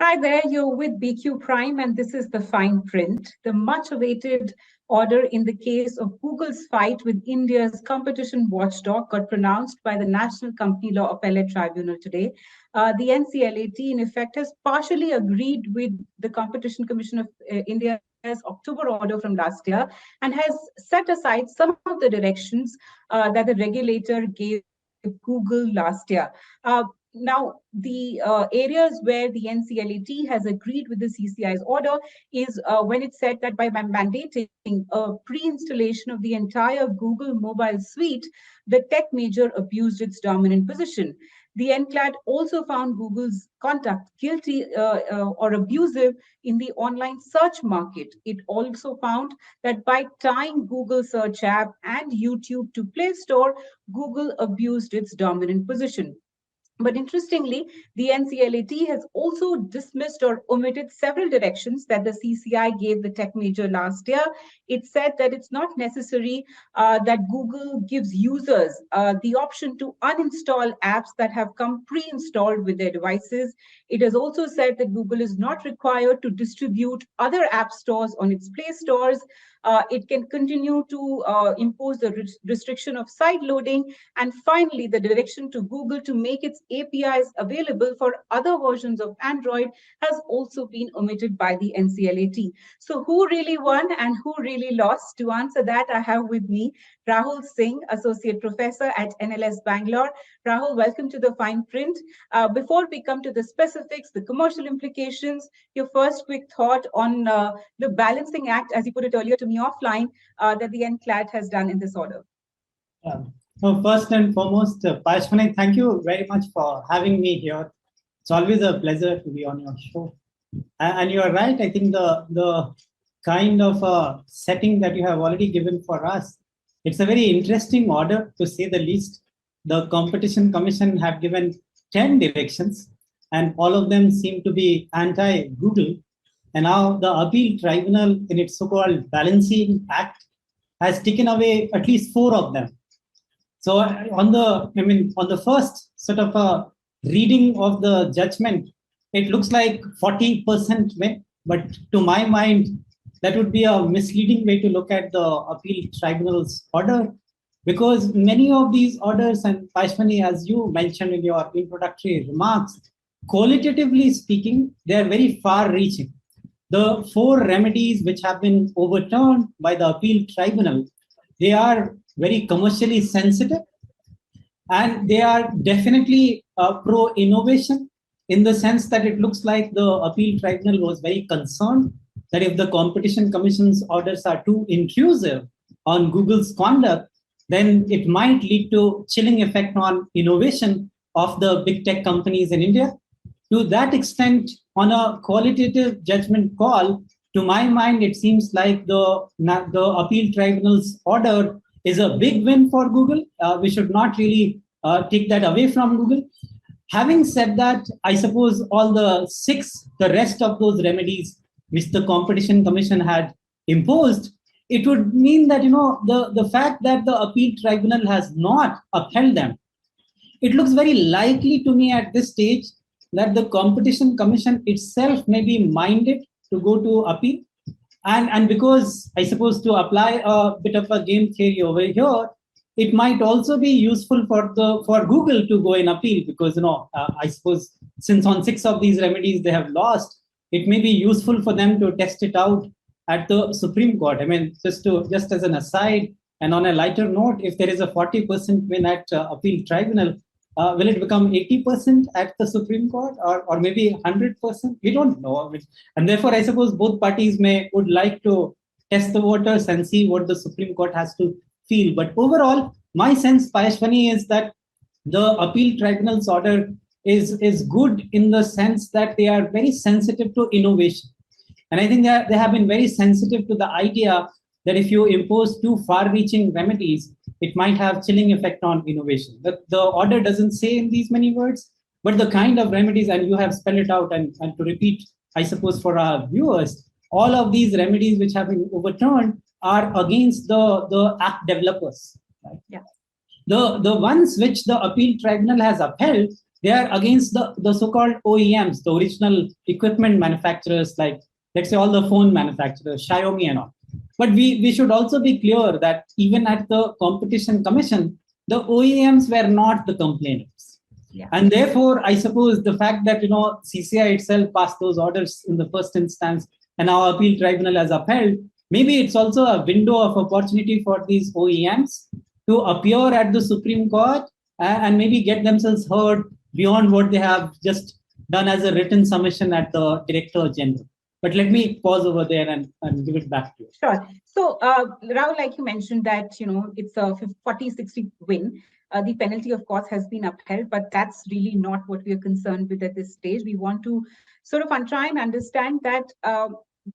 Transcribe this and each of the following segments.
Hi there, you're with BQ Prime, and this is the fine print. The much awaited order in the case of Google's fight with India's competition watchdog got pronounced by the National Company Law Appellate Tribunal today. The NCLAT, in effect, has partially agreed with the Competition Commission of India's October order from last year and has set aside some of the directions that the regulator gave Google last year. Now, the areas where the NCLAT has agreed with the CCI's order is when it said that by mandating a pre-installation of the entire Google mobile suite, the tech major abused its dominant position. The NCLAT also found Google's conduct guilty or abusive in the online search market. It also found that by tying Google Search app and YouTube to Play Store, Google abused its dominant position. But interestingly, the NCLAT has also dismissed or omitted several directions that the CCI gave the tech major last year. It said that it's not necessary that Google gives users the option to uninstall apps that have come pre-installed with their devices. It has also said that Google is not required to distribute other app stores on its Play stores. It can continue to impose the restriction of side loading. And finally, the direction to Google to make its APIs available for other versions of Android has also been omitted by the NCLAT. So who really won and who really lost? To answer that, I have with me Rahul Singh, Associate Professor at NLS Bangalore. Rahul, welcome to the fine print. Before we come to the specifics, the commercial implications, your first quick thought on the balancing act, as you put it earlier to me offline, that the NCLAT has done in this order. So first and foremost, Pashwani, thank you very much for having me here. It's always a pleasure to be on your show. And you are right. I think the kind of setting that you have already given for us, it's a very interesting order, to say the least. The Competition Commission have given 10 directions, and all of them seem to be anti-Google. And now the appeal tribunal, in its so-called balancing act, has taken away at least 4 of them. So on the first sort of a reading of the judgment, it looks like 40% win. But to my mind, that would be a misleading way to look at the appeal tribunal's order, because many of these orders, and Pashwani, as you mentioned in your introductory remarks, qualitatively speaking, they are very far-reaching. The 4 remedies which have been overturned by the appeal tribunal, they are very commercially sensitive, and they are definitely pro-innovation, in the sense that it looks like the appeal tribunal was very concerned that if the Competition Commission's orders are too intrusive on Google's conduct, then it might lead to chilling effect on innovation of the big tech companies in India. To that extent, on a qualitative judgment call, to my mind, it seems like the appeal tribunal's order is a big win for Google. We should not really take that away from Google. Having said that, I suppose all the rest of those remedies which the Competition Commission had imposed, it would mean that, the fact that the appeal tribunal has not upheld them, it looks very likely to me at this stage that the Competition Commission itself may be minded to go to appeal. And because, I suppose, to apply a bit of a game theory over here, it might also be useful for Google to go in appeal, because I suppose since on 6 of these remedies they have lost, it may be useful for them to test it out at the Supreme Court. I mean, just as an aside, and on a lighter note, if there is a 40% win at appeal tribunal, will it become 80% at the Supreme Court, or maybe 100%? We don't know. And therefore, I suppose both parties would like to test the waters and see what the Supreme Court has to feel. But overall, my sense, Payashwani, is that the appeal tribunal's order is good in the sense that they are very sensitive to innovation. And I think that they have been very sensitive to the idea that if you impose too far-reaching remedies, it might have chilling effect on innovation. The order doesn't say in these many words, but the kind of remedies, and you have spelled it out, and to repeat, I suppose, for our viewers, all of these remedies which have been overturned are against the app developers. Right? Yeah. The ones which the appeal tribunal has upheld, They are against the so-called OEMs, the original equipment manufacturers, like, let's say, all the phone manufacturers, Xiaomi and all. But we should also be clear that even at the Competition Commission, the OEMs were not the complainants. Yeah. And therefore, I suppose the fact that, CCI itself passed those orders in the first instance and our appeal tribunal has upheld, maybe it's also a window of opportunity for these OEMs to appear at the Supreme Court and maybe get themselves heard beyond what they have just done as a written submission at the Director General. But let me pause over there and give it back to you. Sure. So, Rahul, like you mentioned that, it's a 40-60 win. The penalty, of course, has been upheld, but that's really not what we are concerned with at this stage. We want to sort of try and understand that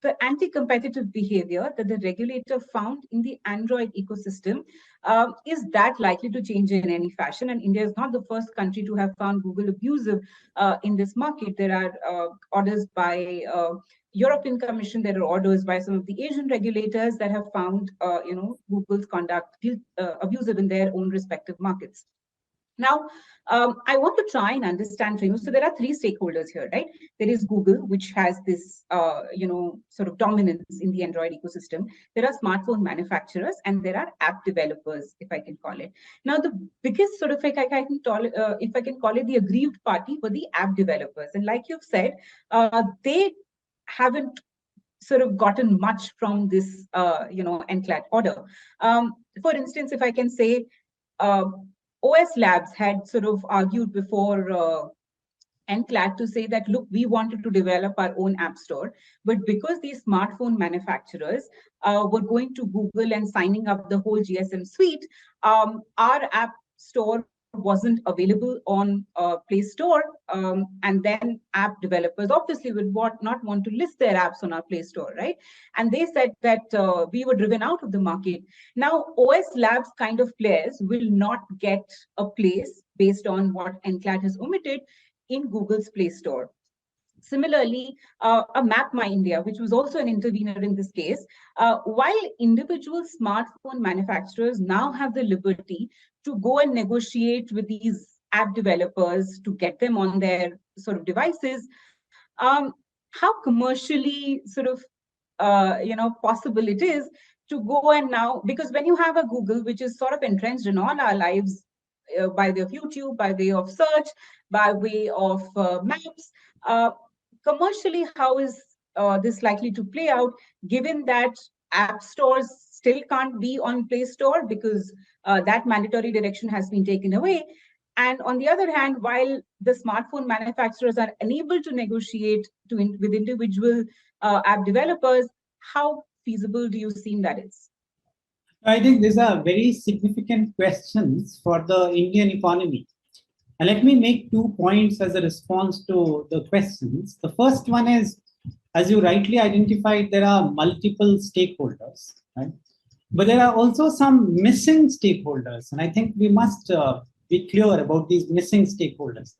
the anti-competitive behavior that the regulator found in the Android ecosystem, is that likely to change in any fashion? And India is not the first country to have found Google abusive in this market. There are orders by European Commission, there are orders by some of the Asian regulators that have found, Google's conduct abusive in their own respective markets. Now, I want to try and understand for you. So there are three stakeholders here, right? There is Google, which has this, sort of dominance in the Android ecosystem. There are smartphone manufacturers, and there are app developers, if I can call it. Now, the biggest sort of, if I can call it the aggrieved party, were the app developers. And like you've said, they haven't sort of gotten much from this, NCLAT order. For instance, if I can say, OS Labs had sort of argued before NCLAT to say that, look, we wanted to develop our own app store, but because these smartphone manufacturers were going to Google and signing up the whole GSM suite, our app store wasn't available on Play Store, and then app developers obviously would not want to list their apps on our Play Store, right? And they said that we were driven out of the market. Now, OS Labs kind of players will not get a place based on what NCLAT has omitted in Google's Play Store. Similarly, a Map My India, which was also an intervener in this case, while individual smartphone manufacturers now have the liberty to go and negotiate with these app developers to get them on their sort of devices, how commercially sort of, possible it is to go and now, because when you have a Google, which is sort of entrenched in all our lives by way of YouTube, by way of search, by way of maps, commercially, how is this likely to play out, given that app stores still can't be on Play Store because that mandatory direction has been taken away? And on the other hand, while the smartphone manufacturers are unable to negotiate with individual app developers, how feasible do you see that is? I think these are very significant questions for the Indian economy. And let me make 2 points as a response to the questions. The first one is, as you rightly identified, there are multiple stakeholders, right? But there are also some missing stakeholders. And I think we must be clear about these missing stakeholders.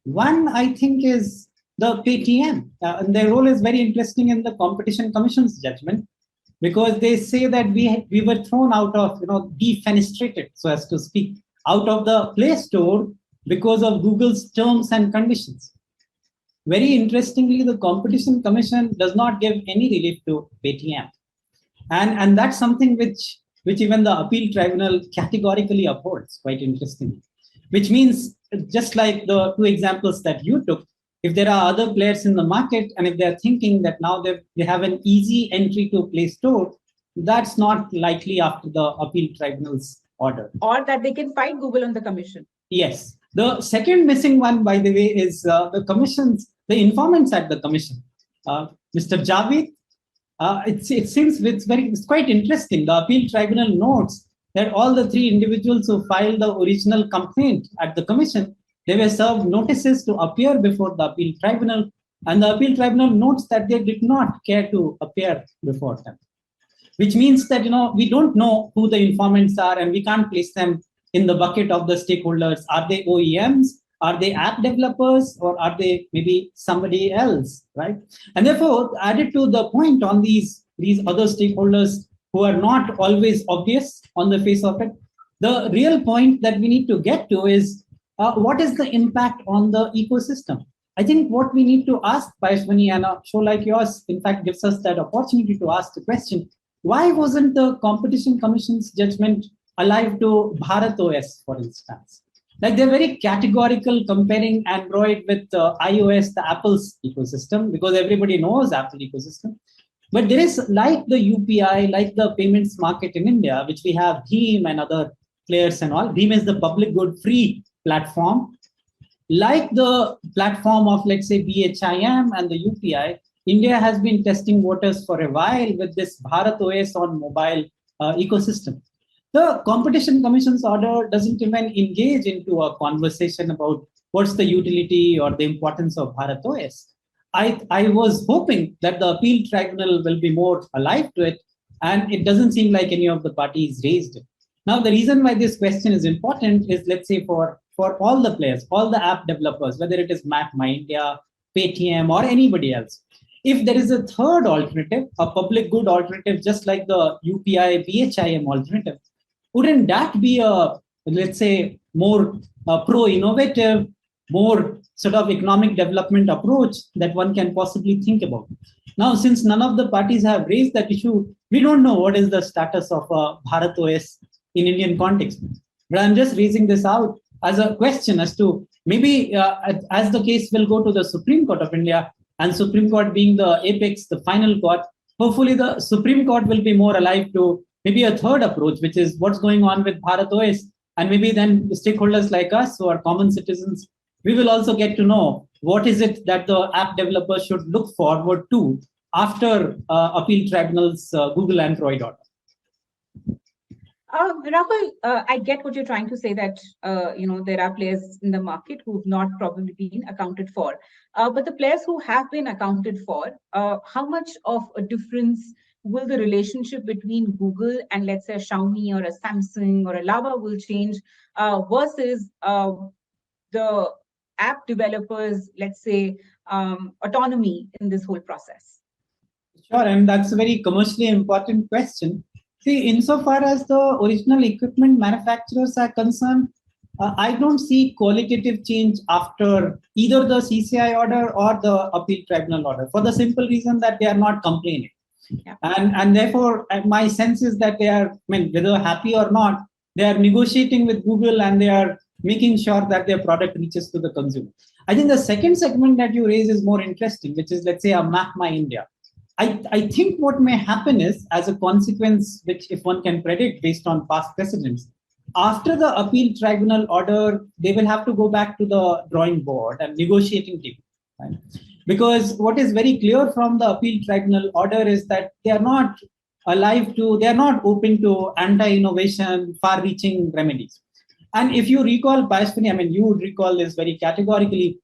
One, I think, is the Paytm. And their role is very interesting in the Competition Commission's judgment, because they say that we were thrown out of, defenestrated, so as to speak, out of the Play Store because of Google's terms and conditions. Very interestingly, the Competition Commission does not give any relief to Paytm. And that's something which even the appeal tribunal categorically upholds, quite interestingly. Which means, just like the 2 examples that you took, if there are other players in the market, and if they're thinking that now they have an easy entry to Play Store, that's not likely after the appeal tribunal's order. Or that they can fight Google on the commission. Yes. The second missing one, by the way, is the informants at the commission. Mr. Javed, it seems it's quite interesting. The appeal tribunal notes that all the 3 individuals who filed the original complaint at the commission, they were served notices to appear before the appeal tribunal, and the appeal tribunal notes that they did not care to appear before them. Which means that, we don't know who the informants are, and we can't place them in the bucket of the stakeholders. Are they OEMs? Are they app developers? Or are they maybe somebody else, right? And therefore, added to the point on these other stakeholders who are not always obvious on the face of it, the real point that we need to get to is what is the impact on the ecosystem? I think what we need to ask, Paishwani, and a show like yours, in fact, gives us that opportunity to ask the question, why wasn't the Competition Commission's judgment alive to Bharat OS, for instance? Like they're very categorical comparing Android with iOS, the Apple's ecosystem, because everybody knows Apple ecosystem. But there is, like the UPI, like the payments market in India, which we have Bheem and other players and all. Bheem is the public good free platform. Like the platform of, let's say, BHIM and the UPI, India has been testing waters for a while with this Bharat OS on mobile ecosystem. The Competition Commission's order doesn't even engage into a conversation about what's the utility or the importance of Bharat OS. I was hoping that the appeal tribunal will be more alive to it, and it doesn't seem like any of the parties raised it. Now, the reason why this question is important is, let's say, for all the players, all the app developers, whether it is Map My India, Paytm, or anybody else, if there is a third alternative, a public good alternative, just like the UPI, BHIM alternative, wouldn't that be a, let's say, more pro-innovative, more sort of economic development approach that one can possibly think about? Now, since none of the parties have raised that issue, we don't know what is the status of Bharat OS in Indian context. But I'm just raising this out as a question as to maybe as the case will go to the Supreme Court of India, and Supreme Court being the apex, the final court, hopefully the Supreme Court will be more alive to maybe a third approach, which is what's going on with Bharat OS. And maybe then the stakeholders like us who are common citizens, we will also get to know what is it that the app developers should look forward to after appeal tribunal's Google Android order. Rahul, I get what you're trying to say, that there are players in the market who've not probably been accounted for. But the players who have been accounted for, how much of a difference will the relationship between Google and, let's say, a Xiaomi or a Samsung or a Lava will change versus the app developers, let's say, autonomy in this whole process? Sure, and that's a very commercially important question. See, insofar as the original equipment manufacturers are concerned, I don't see qualitative change after either the CCI order or the appeal tribunal order, for the simple reason that they are not complaining. Yeah. And therefore, my sense is that they are, I mean, whether happy or not, they are negotiating with Google and they are making sure that their product reaches to the consumer. I think the second segment that you raise is more interesting, which is, let's say, a Map My India. I think what may happen is, as a consequence, which if one can predict based on past precedents, after the appeal tribunal order, they will have to go back to the drawing board and negotiating table. Right? Because what is very clear from the appeal tribunal order is that they are not alive to, they are not open to anti-innovation, far-reaching remedies. And if you recall, Pashwani, I mean, you would recall this very categorically,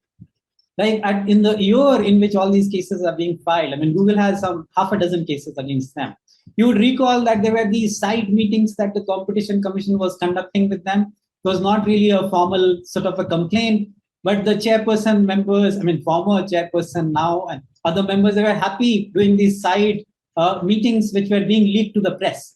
like in the year in which all these cases are being filed, I mean, Google has some half a dozen cases against them. You would recall that there were these side meetings that the Competition Commission was conducting with them. It was not really a formal sort of a complaint, but the chairperson members, I mean, former chairperson now and other members, they were happy doing these side meetings which were being leaked to the press.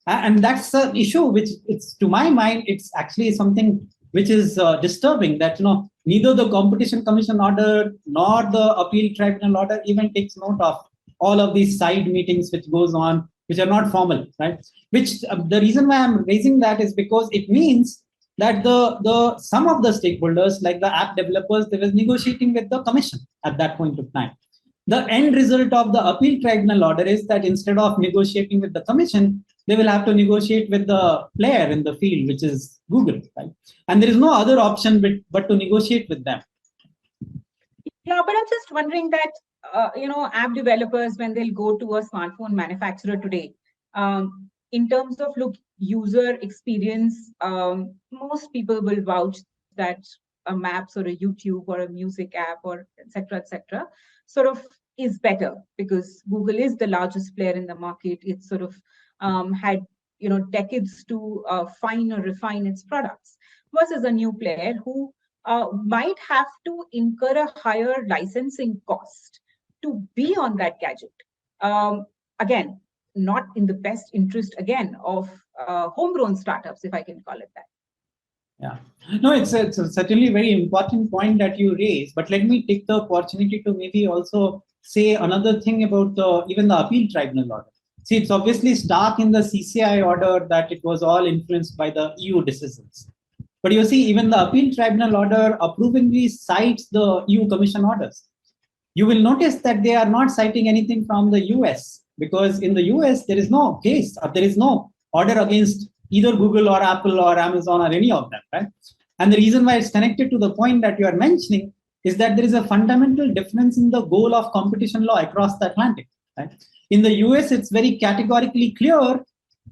And that's an issue which, it's to my mind, it's actually something which is disturbing, that neither the Competition Commission order nor the appeal tribunal order even takes note of all of these side meetings which goes on, which are not formal, right? Which the reason why I'm raising that is because it means that the some of the stakeholders, like the app developers, they were negotiating with the commission at that point of time. The end result of the appeal tribunal order is that instead of negotiating with the commission, they will have to negotiate with the player in the field, which is Google, right? And there is no other option but to negotiate with them. Yeah, but I'm just wondering that, app developers, when they'll go to a smartphone manufacturer today, in terms of user experience, most people will vouch that a Maps or a YouTube or a music app or et cetera, sort of is better because Google is the largest player in the market. It's sort of had decades to fine or refine its products, versus a new player who might have to incur a higher licensing cost to be on that gadget. Again, not in the best interest, again, of homegrown startups, if I can call it that. Yeah. No, it's a certainly very important point that you raise, but let me take the opportunity to maybe also say another thing about even the appeal tribunal order. See, it's obviously stark in the CCI order that it was all influenced by the EU decisions. But you see, even the appeal tribunal order approvingly cites the EU Commission orders. You will notice that they are not citing anything from the US, because in the US, there is no case or there is no order against either Google or Apple or Amazon or any of them, right? And the reason why it's connected to the point that you are mentioning is that there is a fundamental difference in the goal of competition law across the Atlantic, right? In the US, it's very categorically clear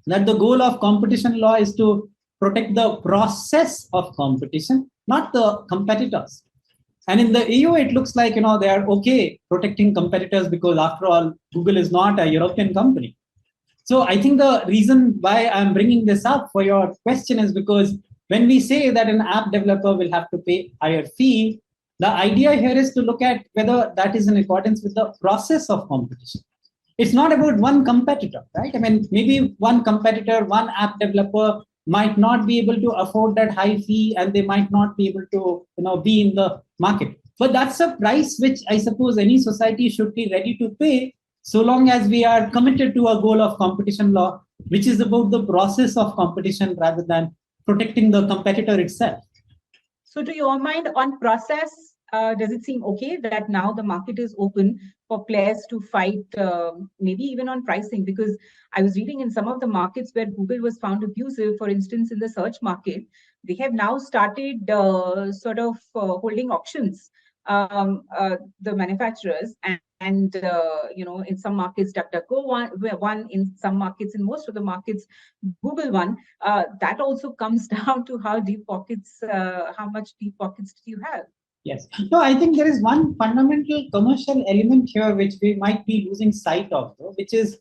that the goal of competition law is to protect the process of competition, not the competitors. And in the EU, it looks like, they are okay protecting competitors because after all, Google is not a European company. So I think the reason why I'm bringing this up for your question is because when we say that an app developer will have to pay higher fee, the idea here is to look at whether that is in accordance with the process of competition. It's not about one competitor, right? I mean, maybe one competitor, one app developer might not be able to afford that high fee and they might not be able to be in the market. But that's a price which I suppose any society should be ready to pay, so long as we are committed to a goal of competition law, which is about the process of competition rather than protecting the competitor itself. So to your mind, on process, does it seem okay that now the market is open for players to fight, maybe even on pricing? Because I was reading in some of the markets where Google was found abusive, for instance, in the search market, they have now started holding auctions, the manufacturers, and in some markets, DuckDuckGo one, in some markets, in most of the markets, Google one. That also comes down to how much deep pockets do you have? Yes. No, I think there is one fundamental commercial element here which we might be losing sight of, though, which is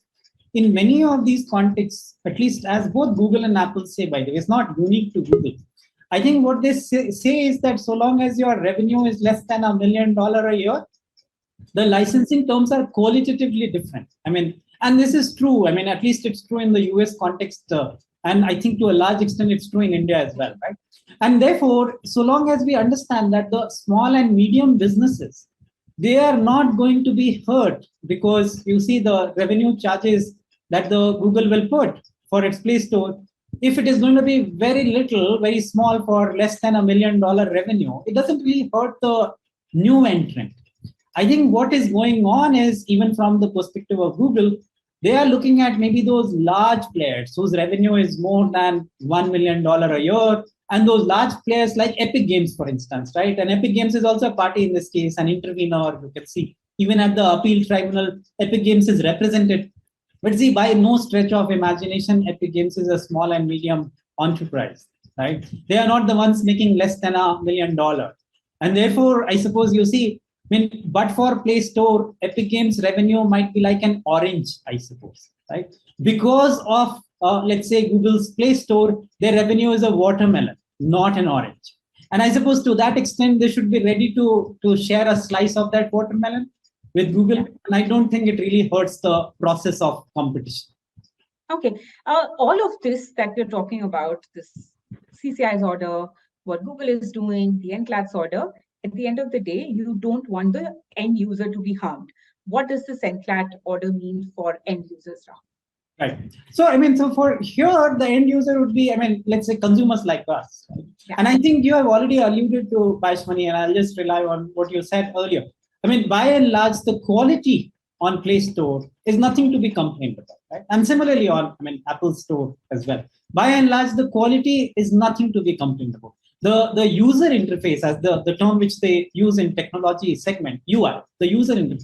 in many of these contexts, at least as both Google and Apple say, by the way, it's not unique to Google. I think what they say is that so long as your revenue is less than $1 million a year, the licensing terms are qualitatively different. I mean, and this is true. I mean, at least it's true in the US context. And I think to a large extent, it's true in India as well, right? And therefore, so long as we understand that the small and medium businesses, they are not going to be hurt because you see the revenue charges that the Google will put for its Play Store. If it is going to be very little, very small for less than $1 million revenue, it doesn't really hurt the new entrant. I think what is going on is, even from the perspective of Google, they are looking at maybe those large players whose revenue is more than $1 million a year. And those large players like Epic Games, for instance, right? And Epic Games is also a party in this case, an intervener. You can see even at the appeal tribunal, Epic Games is represented. But see, by no stretch of imagination, Epic Games is a small and medium enterprise, right? They are not the ones making less than $1 million. And therefore, I suppose you see, but for Play Store, Epic Games revenue might be like an orange, I suppose, right? Because of, let's say, Google's Play Store, their revenue is a watermelon, not an orange. And I suppose to that extent, they should be ready to share a slice of that watermelon with Google. And I don't think it really hurts the process of competition. Okay. All of this that we're talking about, this CCI's order, what Google is doing, the NCLAT's order, at the end of the day, you don't want the end user to be harmed. What does this NCLAT order mean for end users, Rahul? Right. So for here, the end user would be, let's say consumers like us. Right? Yeah. And I think you have already alluded to Paishmani, and I'll just rely on what you said earlier. By and large, the quality on Play Store is nothing to be complained about, right? And similarly on, Apple Store as well. By and large, the quality is nothing to be complained about. The user interface, as the term which they use in technology segment, UI, the user interface,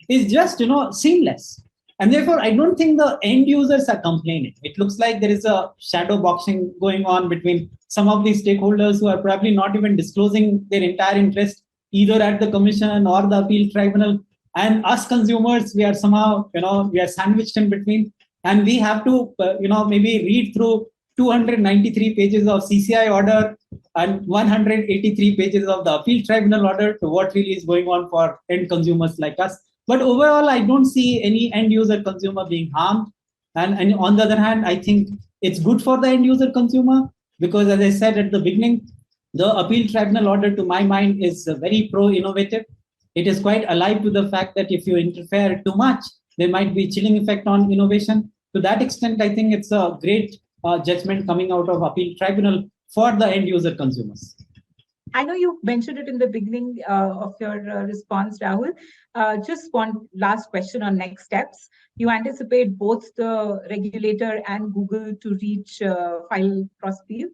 is just seamless. And therefore, I don't think the end users are complaining. It looks like there is a shadow boxing going on between some of these stakeholders who are probably not even disclosing their entire interest, either at the commission or the appeal tribunal. And us consumers, we are somehow, we are sandwiched in between. And we have to, maybe read through 293 pages of CCI order and 183 pages of the appeal tribunal order to what really is going on for end consumers like us. But overall, I don't see any end user consumer being harmed. And on the other hand, I think it's good for the end user consumer because as I said at the beginning, the appeal tribunal order to my mind is very pro-innovative. It is quite alive to the fact that if you interfere too much, there might be chilling effect on innovation. To that extent, I think it's a great judgment coming out of appeal tribunal for the end user consumers. I know you mentioned it in the beginning of your response, Rahul. Just one last question on next steps. You anticipate both the regulator and Google to reach file cross appeals?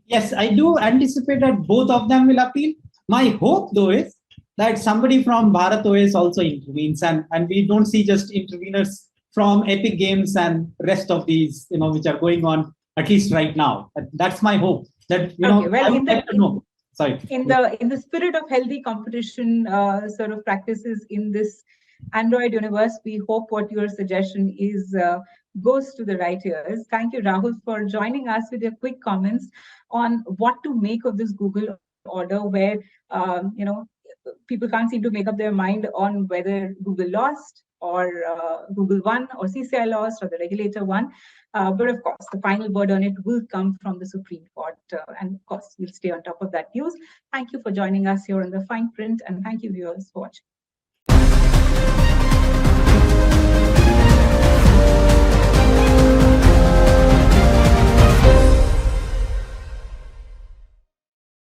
Yes, I do anticipate that both of them will appeal. My hope, though, is that somebody from Bharat OS also intervenes, and we don't see just interveners from Epic Games and rest of these, which are going on, at least right now. That's my hope. That Okay, well, I would like to know. Sorry. In the spirit of healthy competition sort of practices in this Android universe, we hope what your suggestion is goes to the right ears. Thank you, Rahul, for joining us with your quick comments on what to make of this Google order, where people can't seem to make up their mind on whether Google lost or Google won or CCI lost or the regulator won. But of course, the final word on it will come from the Supreme Court. And of course, we'll stay on top of that news. Thank you for joining us here on the Fine Print, and thank you, viewers, for watching.